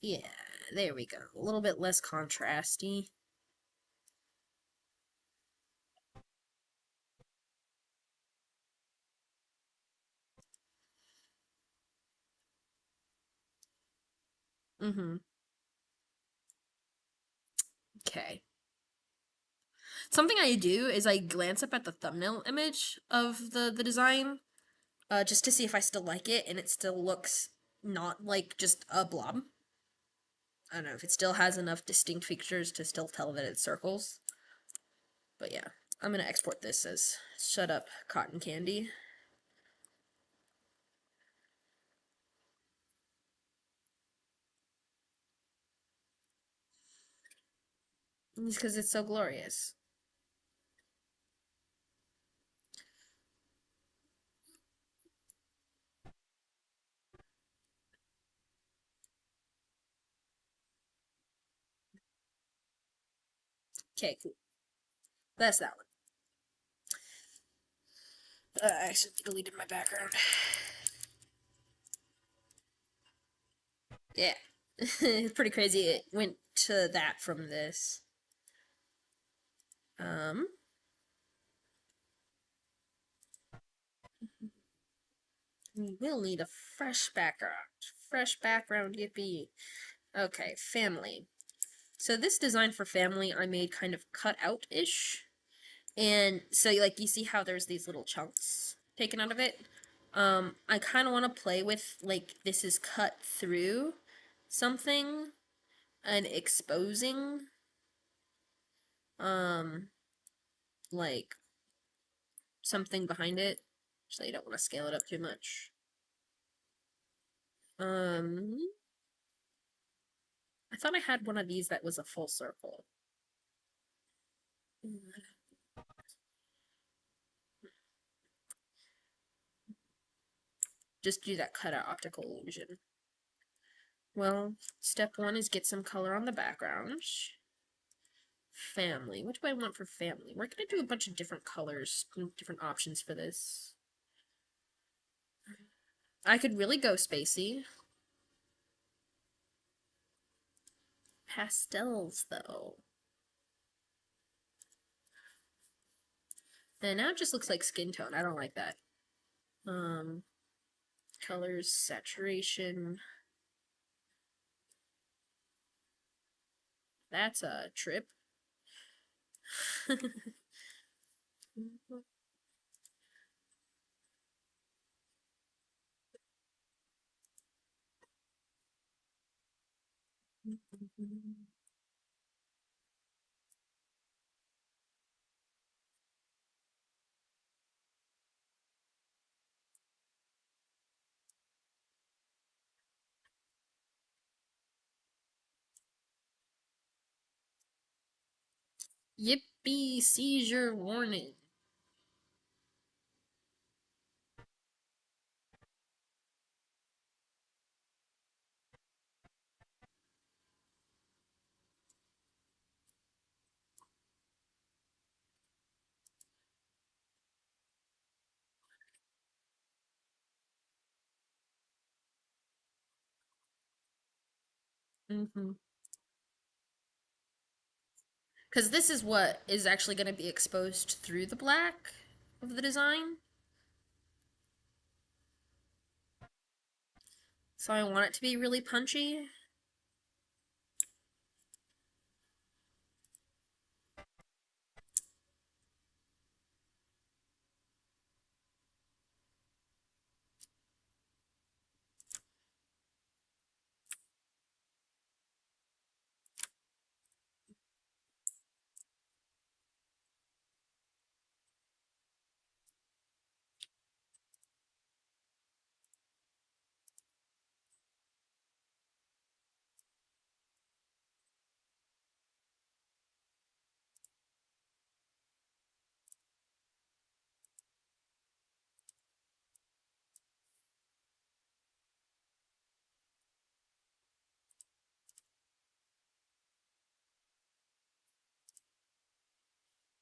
Yeah, there we go. A little bit less contrasty. Mm-hmm. Okay. Something I do is I glance up at the thumbnail image of the design, just to see if I still like it, and it still looks not like just a blob. I don't know if it still has enough distinct features to still tell that it's circles. But yeah. I'm gonna export this as shut up cotton candy. Just because it's so glorious. Okay, cool. That's that one. I actually deleted my background. Yeah. It's pretty crazy. It went to that from this. Um, we will need a fresh background. Fresh background, yippee. Okay, family. So this design for family I made kind of cut out-ish. And so like you see how there's these little chunks taken out of it? I kind of want to play with like this is cut through something and exposing um like something behind it. So you don't want to scale it up too much. Um I thought I had one of these that was a full circle. Just do that cutout optical illusion. Well, step one is get some color on the background. Family. What do I want for family? We're gonna do a bunch of different colors, different options for this. I could really go spacey. Pastels, though. And now it just looks like skin tone. I don't like that. Um, colors, saturation. That's a trip. Yippee, seizure warning. Mm-hmm. Because this is what is actually going to be exposed through the black of the design. So I want it to be really punchy.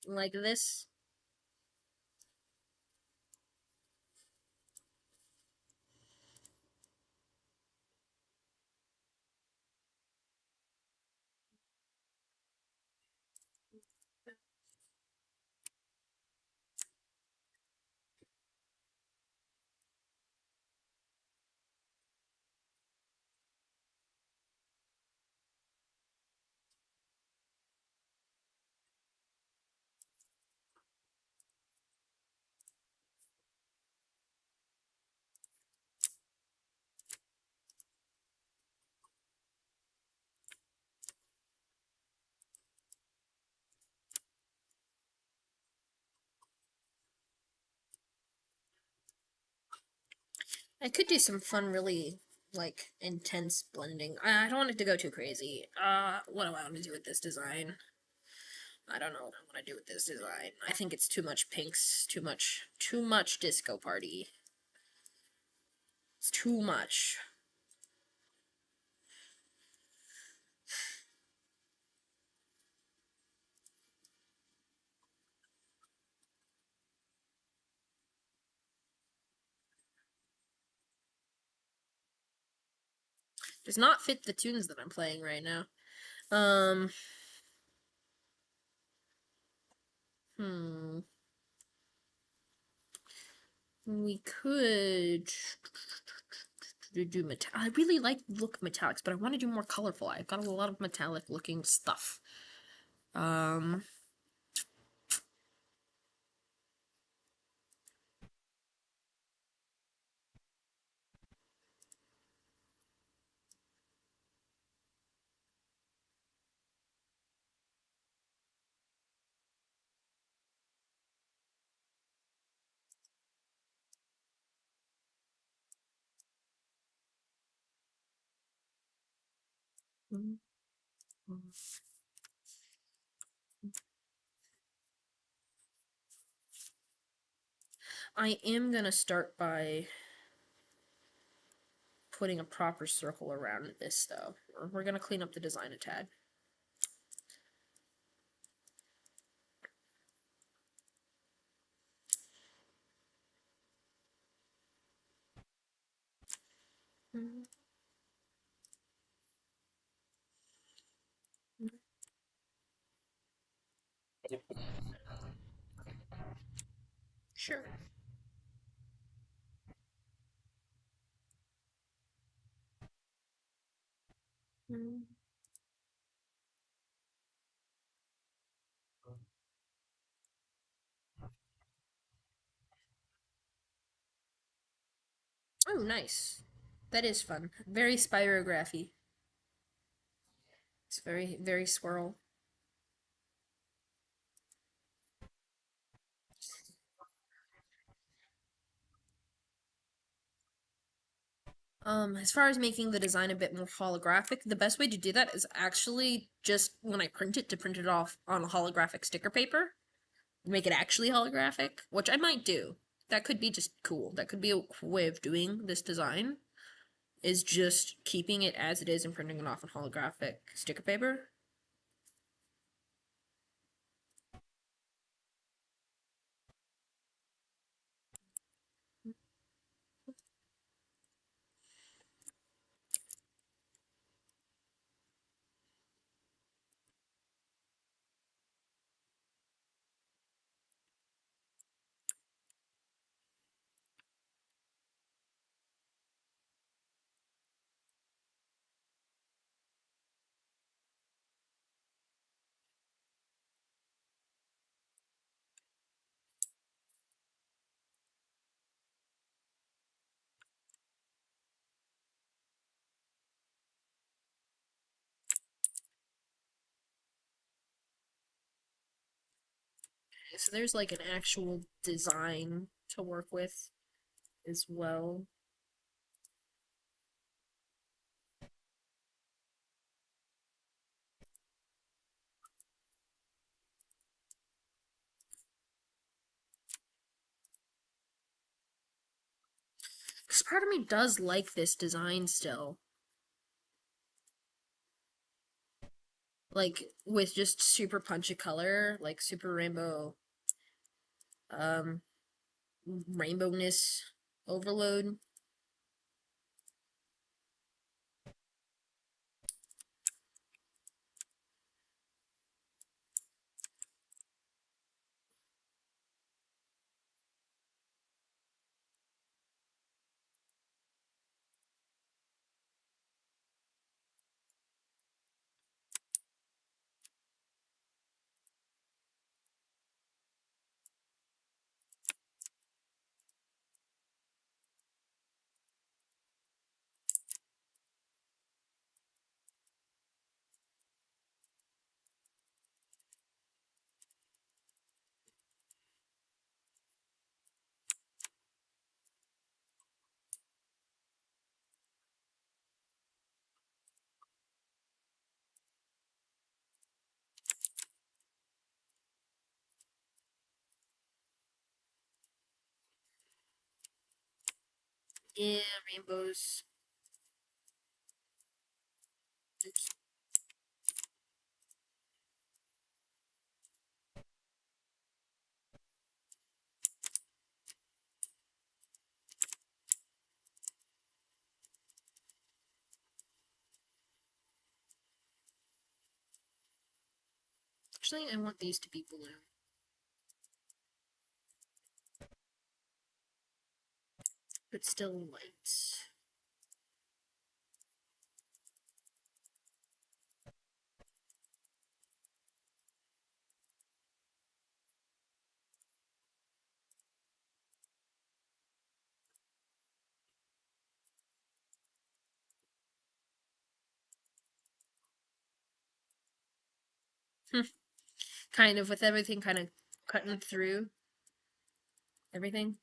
Like this. I could do some fun, really like intense blending. I don't want it to go too crazy. What do I want to do with this design? I don't know what I want to do with this design. I think it's too much pinks, too much disco party. It's too much. Does not fit the tunes that I'm playing right now. Um, hmm. We could do metal. I really like the look of metallics, but I want to do more colorful. I've got a lot of metallic looking stuff. Um, I am gonna start by putting a proper circle around this, though. We're gonna clean up the design a tad. Sure. Oh, nice. That is fun. Very spirography. It's very swirl. As far as making the design a bit more holographic, the best way to do that is actually just when I print it to print it off on a holographic sticker paper, make it actually holographic, which I might do. That could be just cool. That could be a cool way of doing this design, is just keeping it as it is and printing it off on holographic sticker paper. So there's like an actual design to work with as well. Because part of me does like this design still. Like, with just super punchy color, like super um, rainbowness overload. Yeah, rainbows. Oops. Actually, I want these to be blue. But still light. Kind of, with everything kind of cutting through everything.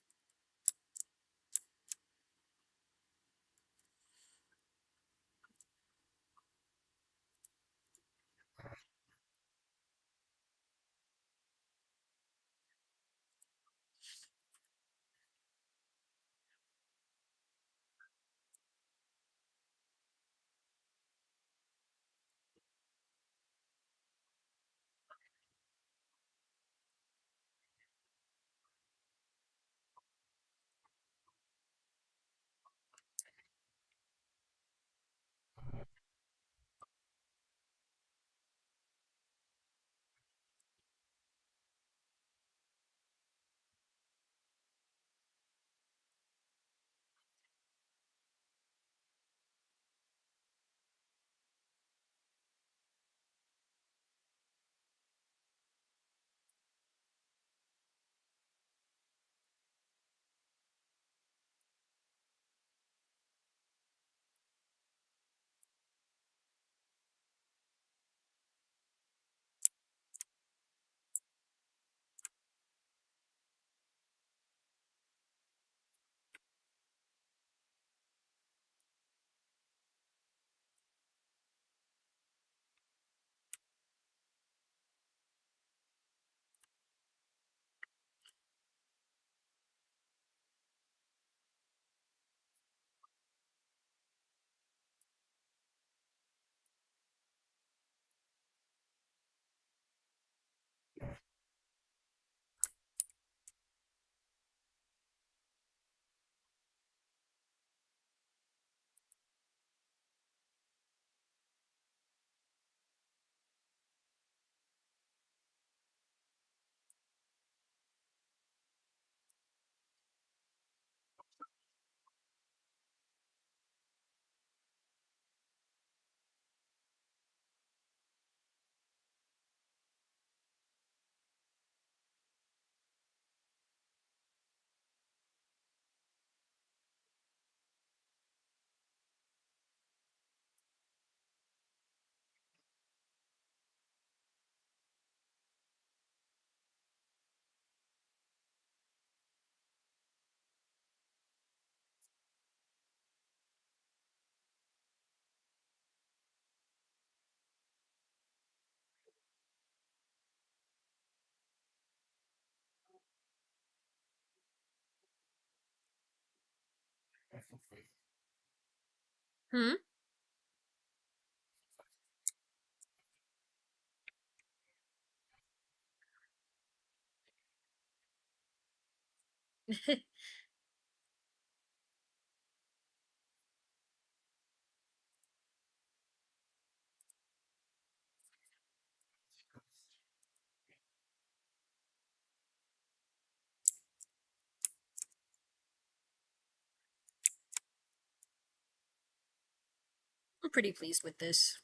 Hmm? I'm pretty pleased with this.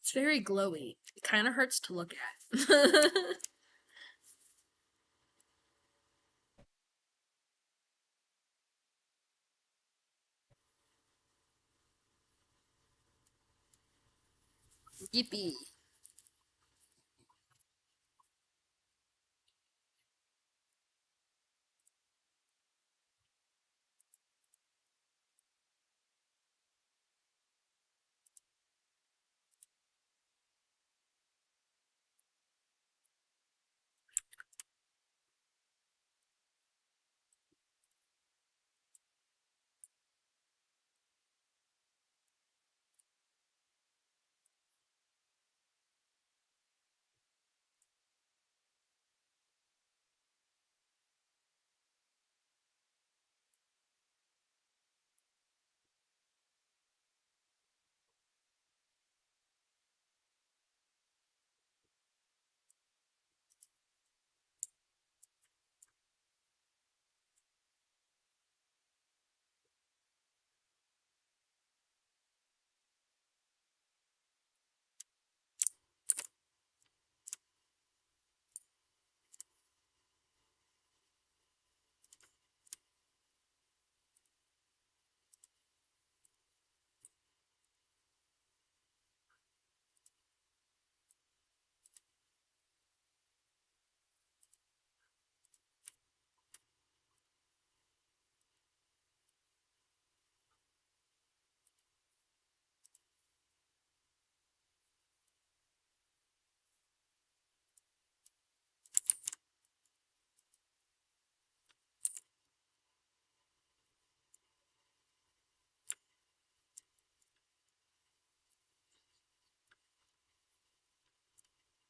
It's very glowy. It kind of hurts to look at. Yippee.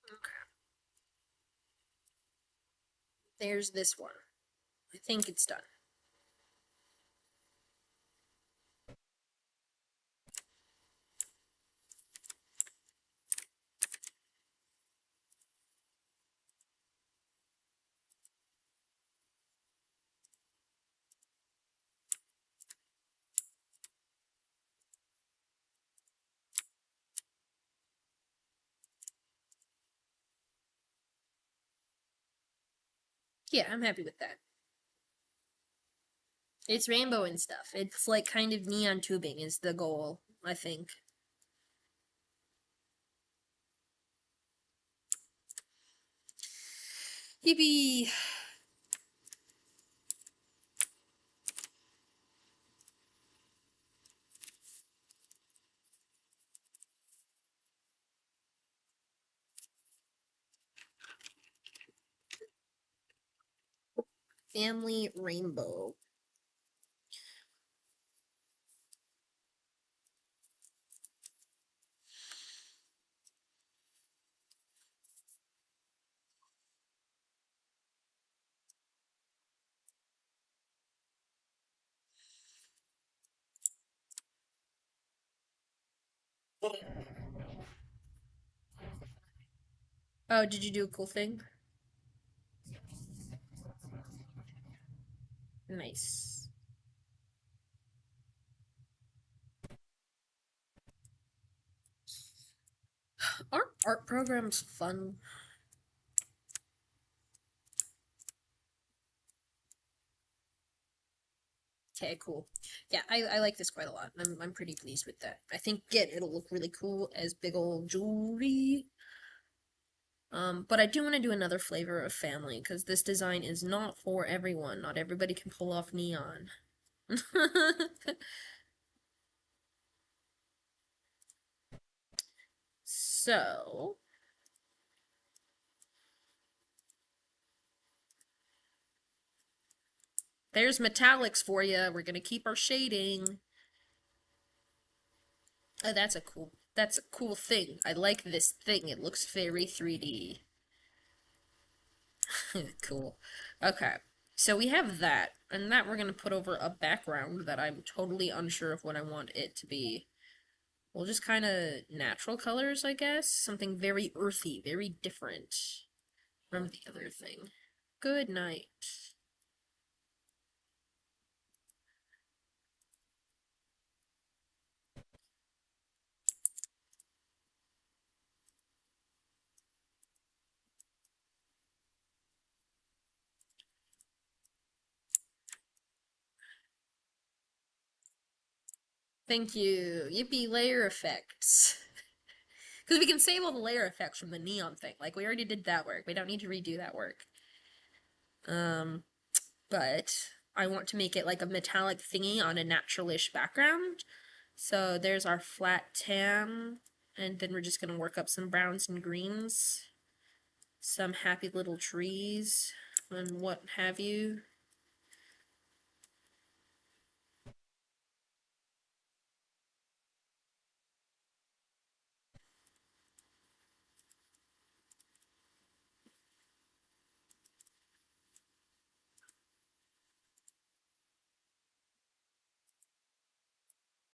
Okay. There's this one. I think it's done. Yeah, I'm happy with that. It's rainbow and stuff. It's like kind of neon tubing is the goal, I think. Yippee! Family rainbow. Oh, did you do a cool thing? Nice. Our art program's fun. Okay, cool. Yeah, I like this quite a lot. I'm pretty pleased with that. I think again it'll look really cool as big old jewelry. But I do want to do another flavor of family because this design is not for everyone. Not everybody can pull off neon. So, there's metallics for you. We're gonna keep our shading. Oh, that's a cool thing. I like this thing. It looks very 3D. Cool. Okay. So we have that, and that we're gonna put over a background that I'm totally unsure of what I want it to be. Well, just kind of natural colors, I guess. Something very earthy, very different from the other thing. Good night. Thank you. Yippee, layer effects. Because we can save all the layer effects from the neon thing. Like, we already did that work. We don't need to redo that work. But I want to make it like a metallic thingy on a naturalish background. So there's our flat tan. And then we're just going to work up some browns and greens. Some happy little trees and what have you.